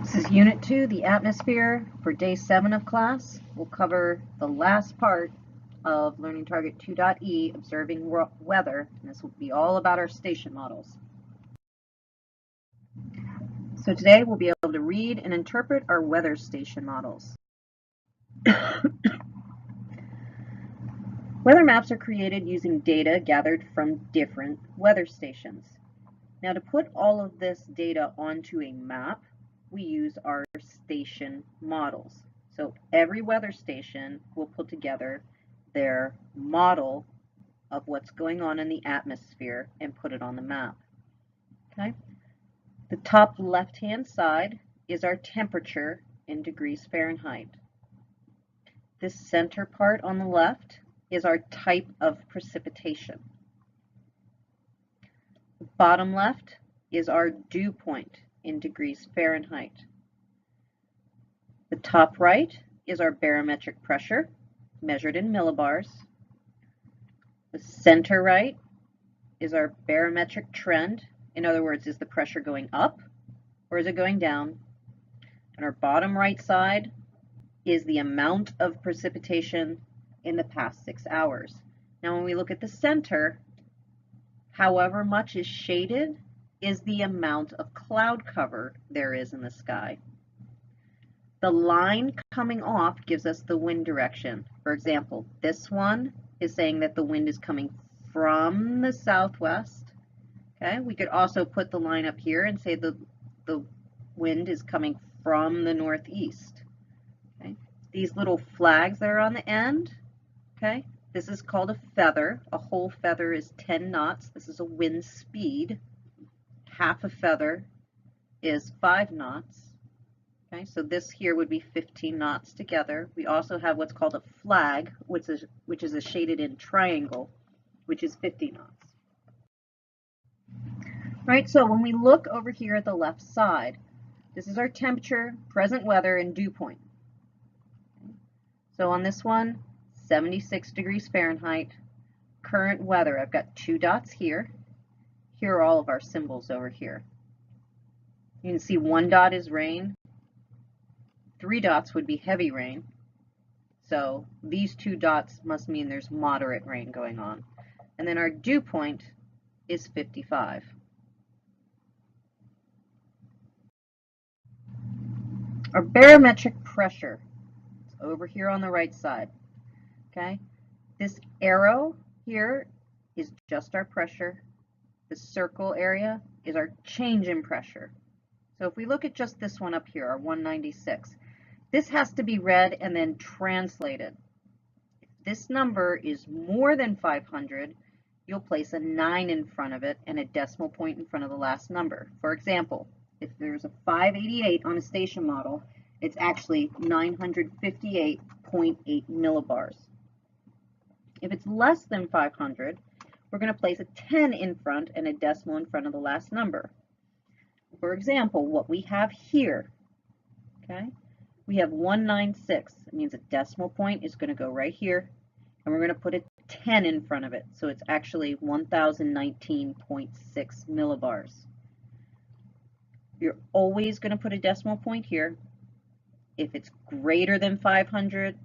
This is Unit 2, the atmosphere, for Day 7 of class. We'll cover the last part of Learning Target 2.E, observing weather, and this will be all about our station models. So today we'll be able to read and interpret our weather station models. Weather maps are created using data gathered from different weather stations. Now, to put all of this data onto a map, we use our station models. So every weather station will put together their model of what's going on in the atmosphere and put it on the map. Okay? The top left-hand side is our temperature in degrees Fahrenheit. This center part on the left is our type of precipitation. The bottom left is our dew point in degrees Fahrenheit. The top right is our barometric pressure, measured in millibars. The center right is our barometric trend. In other words, is the pressure going up or is it going down? And our bottom right side is the amount of precipitation in the past 6 hours. Now, when we look at the center, however much is shaded is the amount of cloud cover there is in the sky. The line coming off gives us the wind direction. For example, this one is saying that the wind is coming from the southwest. Okay, we could also put the line up here and say the wind is coming from the northeast. Okay, these little flags that are on the end, okay, this is called a feather. A whole feather is 10 knots. This is a wind speed. Half a feather is 5 knots. Okay, so this here would be 15 knots together. We also have what's called a flag, which is a shaded in triangle, which is 50 knots. Right, so when we look over here at the left side, this is our temperature, present weather, and dew point. So on this one, 76 degrees Fahrenheit, current weather. I've got 2 dots here. Here are all of our symbols over here. You can see 1 dot is rain. 3 dots would be heavy rain. So these 2 dots must mean there's moderate rain going on. And then our dew point is 55. Our barometric pressure is over here on the right side. Okay? This arrow here is just our pressure. The circle area is our change in pressure. So if we look at just this one up here, our 196, this has to be read and then translated. If this number is more than 500, you'll place a 9 in front of it and a decimal point in front of the last number. For example, if there's a 588 on a station model, it's actually 958.8 millibars. If it's less than 500, we're going to place a 10 in front and a decimal in front of the last number. For example, what we have here, okay, we have 196. It means a decimal point is going to go right here, and we're going to put a 10 in front of it. So it's actually 1019.6 millibars. You're always going to put a decimal point here. If it's greater than 500,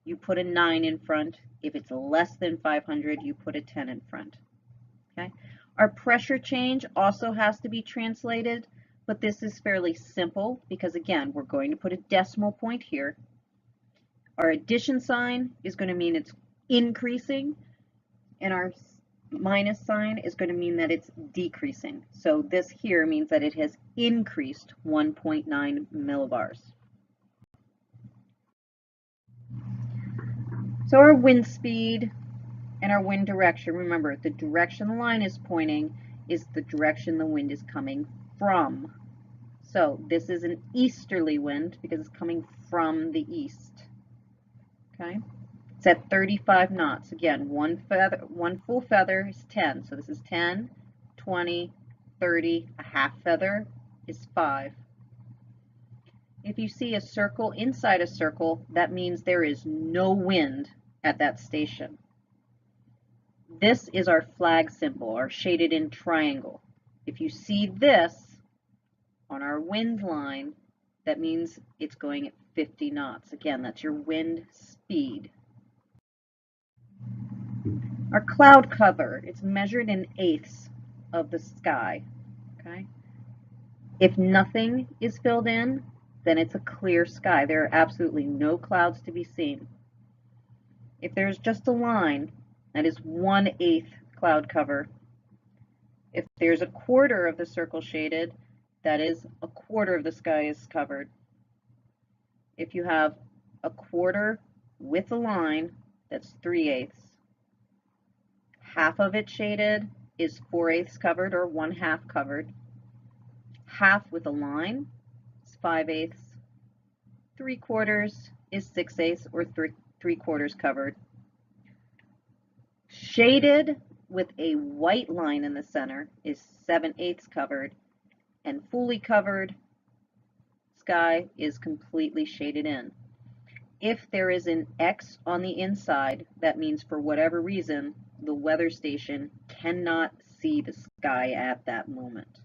you put a 9 in front. If it's less than 500, you put a 10 in front. Okay? Our pressure change also has to be translated, but this is fairly simple because, again, we're going to put a decimal point here. Our addition sign is going to mean it's increasing, and our minus sign is going to mean that it's decreasing. So this here means that it has increased 1.9 millibars. So our wind speed and our wind direction, remember, the direction the line is pointing is the direction the wind is coming from. So this is an easterly wind because it's coming from the east. Okay, it's at 35 knots. Again, one full feather is 10. So this is 10, 20, 30. A half feather is 5. If you see a circle inside a circle, that means there is no wind at that station. This is our flag symbol, our shaded in triangle. If you see this, On our wind line, that means it's going at 50 knots. Again, that's your wind speed. Our cloud cover, it's measured in eighths of the sky. Okay? If nothing is filled in, then it's a clear sky. There are absolutely no clouds to be seen. If there's just a line, that is 1/8 cloud cover. If there's a quarter of the circle shaded, that is a quarter of the sky is covered. If you have a quarter with a line, that's 3/8. Half of it shaded is 4/8 covered or 1/2 covered. Half with a line is 5/8. 3/4 is 6/8 or 3/4 covered. Shaded with a white line in the center is 7/8 covered, and fully covered sky is completely shaded in. If there is an X on the inside, that means for whatever reason, the weather station cannot see the sky at that moment.